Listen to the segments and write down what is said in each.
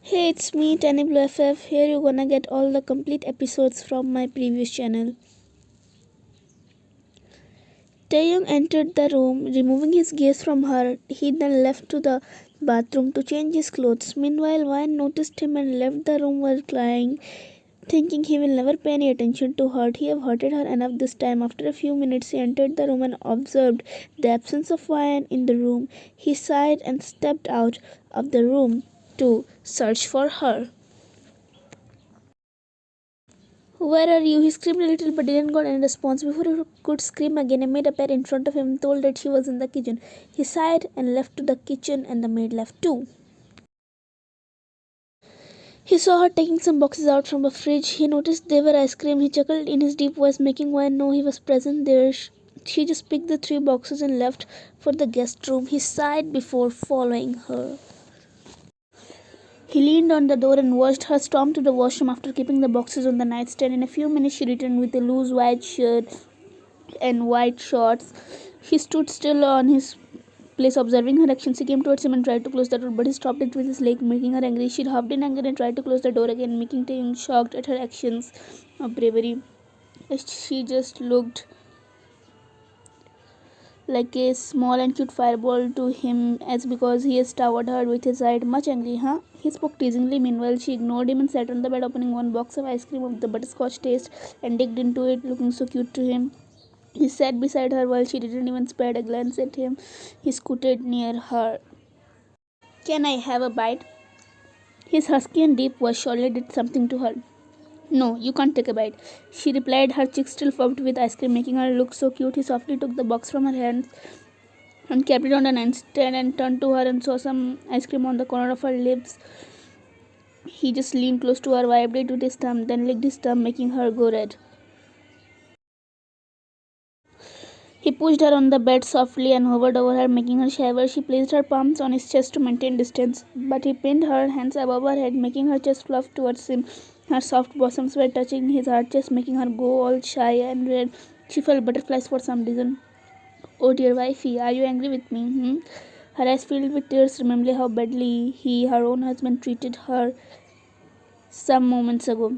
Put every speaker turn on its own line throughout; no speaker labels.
Hey, it's me, Tany FF. Here you're gonna get all the complete episodes from my previous channel. Taehyung entered the room, removing his gaze from her. He then left to the bathroom to change his clothes. Meanwhile, Wine noticed him and left the room while crying, thinking he will never pay any attention to her. He have hurted her enough this time. After a few minutes, he entered the room and observed the absence of Wine in the room. He sighed and stepped out of the room to search for her. "Where are you?" He screamed a little but didn't get any response. Before he could scream again, a maid appeared in front of him and told that she was in the kitchen. He sighed and left to the kitchen, and the maid left too. He saw her taking some boxes out from a fridge. He noticed they were ice cream. He chuckled in his deep voice, making Wine know he was present there. She just picked the 3 boxes and left for the guest room. He sighed before following her. He leaned on the door and watched her storm to the washroom after keeping the boxes on the nightstand. In a few minutes, she returned with a loose white shirt and white shorts. He stood still on his place, observing her actions. She came towards him and tried to close the door, but he stopped it with his leg, making her angry. She huffed in anger and tried to close the door again, making Taehyung shocked at her actions of bravery. She just looked like a small and cute fireball to him, as because he has towered her with his height. Much angry, huh? He spoke teasingly. Meanwhile, she ignored him and sat on the bed, opening one box of ice cream of the butterscotch taste and digged into it, looking so cute to him. He sat beside her while she didn't even spare a glance at him. He scooted near her. "Can I have a bite?" His husky and deep voice surely did something to her. "No, you can't take a bite," she replied, her cheeks still puffed with ice cream, making her look so cute. He softly took the box from her hands and kept it on the nightstand and turned to her and saw some ice cream on the corner of her lips. He just leaned close to her, wiped it with his thumb, then licked his thumb, making her go red. He pushed her on the bed softly and hovered over her, making her shiver. She placed her palms on his chest to maintain distance, but he pinned her hands above her head, making her chest fluff towards him. Her soft bosoms were touching his hard chest, making her go all shy and red. She felt butterflies for some reason. "Oh dear wifey, are you angry with me?" Her eyes filled with tears, remembering how badly her own husband, treated her some moments ago.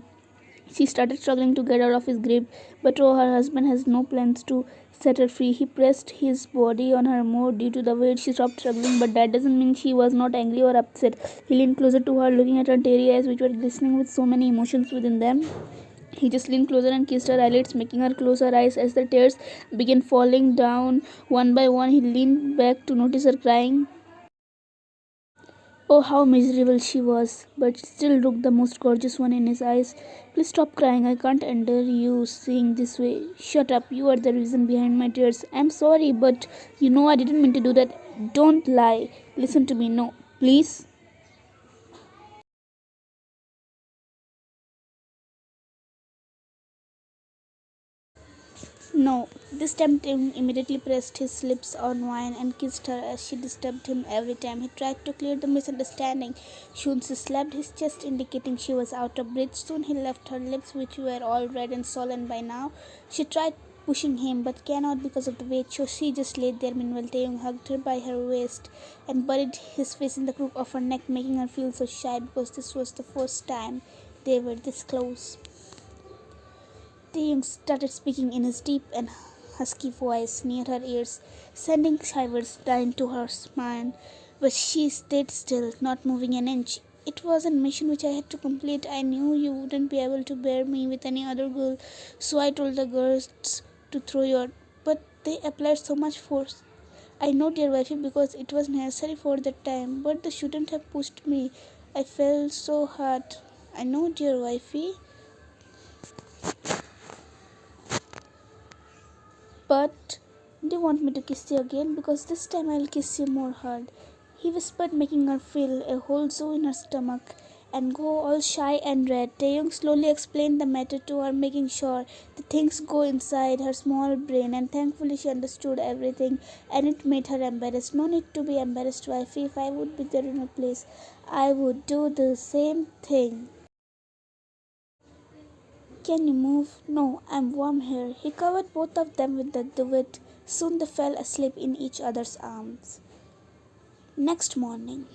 She started struggling to get out of his grip, but oh, her husband has no plans to set her free. He pressed his body on her more due to the weight. She stopped struggling, but that doesn't mean she was not angry or upset. He leaned closer to her, looking at her teary eyes, which were glistening with so many emotions within them. He just leaned closer and kissed her eyelids, making her close her eyes as the tears began falling down one by one. He leaned back to notice her crying. Oh, how miserable she was, but still looked the most gorgeous one in his eyes. "Please stop crying. I can't endure you seeing this way." "Shut up. You are the reason behind my tears." "I'm sorry, but you know I didn't mean to do that." "Don't lie. Listen to me. No, please." "No." This time Tim immediately pressed his lips on Wine and kissed her as she disturbed him every time. He tried to clear the misunderstanding. Soon she slapped his chest, indicating she was out of breath. Soon he left her lips, which were all red and swollen by now. She tried pushing him, but cannot because of the weight, so she just lay there. Meanwhile, Taehyung hugged her by her waist and buried his face in the crook of her neck, making her feel so shy because this was the first time they were this close. Taehyung started speaking in his deep and husky voice near her ears, sending shivers down to her spine, but she stayed still, not moving an inch. "It was a mission which I had to complete. I knew you wouldn't be able to bear me with any other girl, so I told the girls to throw you out. But they applied so much force." "I know, dear wifey, because it was necessary for that time, but they shouldn't have pushed me. I fell so hard." "I know, dear wifey. But do you want me to kiss you again? Because this time I'll kiss you more hard," he whispered, making her feel a whole zoo in her stomach and go all shy and red. Taeyong slowly explained the matter to her, making sure the things go inside her small brain, and thankfully she understood everything, and it made her embarrassed. "No need to be embarrassed, wifey. If I would be there in your place, I would do the same thing. Can you move?" "No, I'm warm here." He covered both of them with the duvet. Soon they fell asleep in each other's arms. Next morning,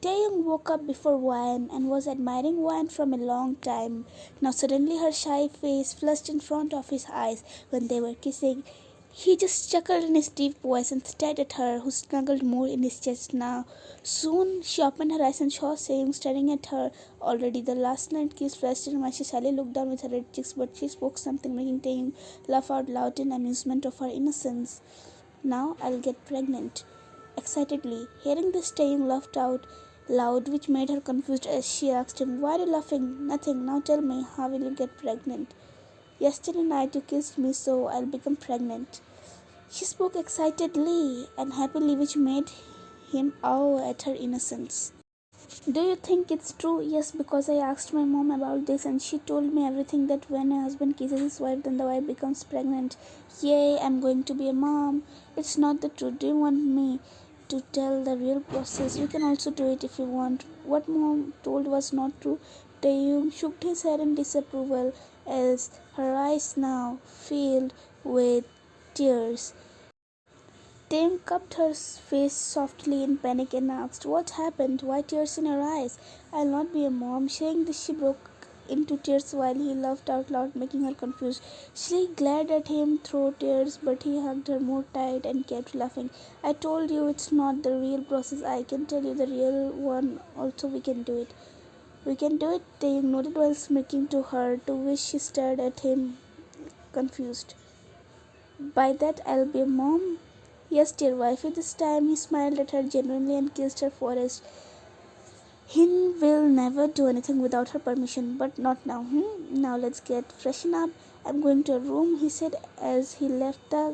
Taehyung woke up before Wyan and was admiring Wyan from a long time. Now suddenly her shy face flushed in front of his eyes when they were kissing. He just chuckled in his deep voice and stared at her, who snuggled more in his chest now. Soon she opened her eyes and saw Taehyung staring at her. Already the last night kiss flashed in her mind. She shyly looked down with her red cheeks, but she spoke something, making Taehyung laugh out loud in amusement of her innocence. Now I'll get pregnant. Excitedly, hearing this, Taehyung laughed out loud, which made her confused as she asked him, "Why are you laughing?" "Nothing. Now tell me, how will you get pregnant?" "Yesterday night you kissed me, so I'll become pregnant." She spoke excitedly and happily, which made him awe at her innocence. "Do you think it's true?" "Yes, because I asked my mom about this and she told me everything, that when a husband kisses his wife, then the wife becomes pregnant." "Yay, I'm going to be a mom." "It's not the truth. Do you want me to tell the real process? We can also do it if you want." What mom told was not true. Taehyung shook his head in disapproval as her eyes now filled with tears. Taehyung cupped her face softly in panic and asked, "What happened? Why tears in her eyes?" "I'll not be a mom." Saying this, she broke into tears while he laughed out loud, making her confused. She glared at him through tears, but he hugged her more tight and kept laughing. "I told you it's not the real process. I can tell you the real one. Also, we can do it." "We can do it," Taehyung nodded while smirking to her, to which she stared at him, confused. "By that I'll be a mom?" "Yes, dear wifey." This time he smiled at her genuinely and kissed her forehead. "He will never do anything without her permission, but not now. Now let's get freshen up. I'm going to a room," he said as he left the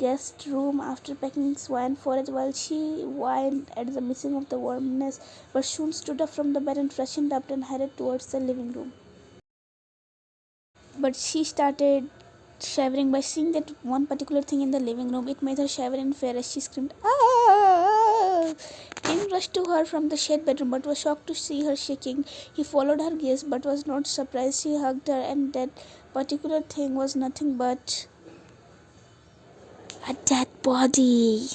guest room after packing his wine for it, while she whined at the missing of the warmness, but soon stood up from the bed and freshened up and headed towards the living room. But she started shivering by seeing that one particular thing in the living room. It made her shiver in fear as she screamed, "Ah!" Tim rushed to her from the shared bedroom, but was shocked to see her shaking. He followed her gaze, but was not surprised. She hugged her, and that particular thing was nothing but a dead body.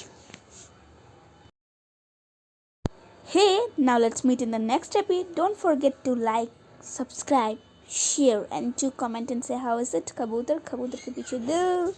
Hey, now let's meet in the next episode. Don't forget to like, subscribe, share, and to comment and say how is it? Kabutar, kabutar ke piche dil.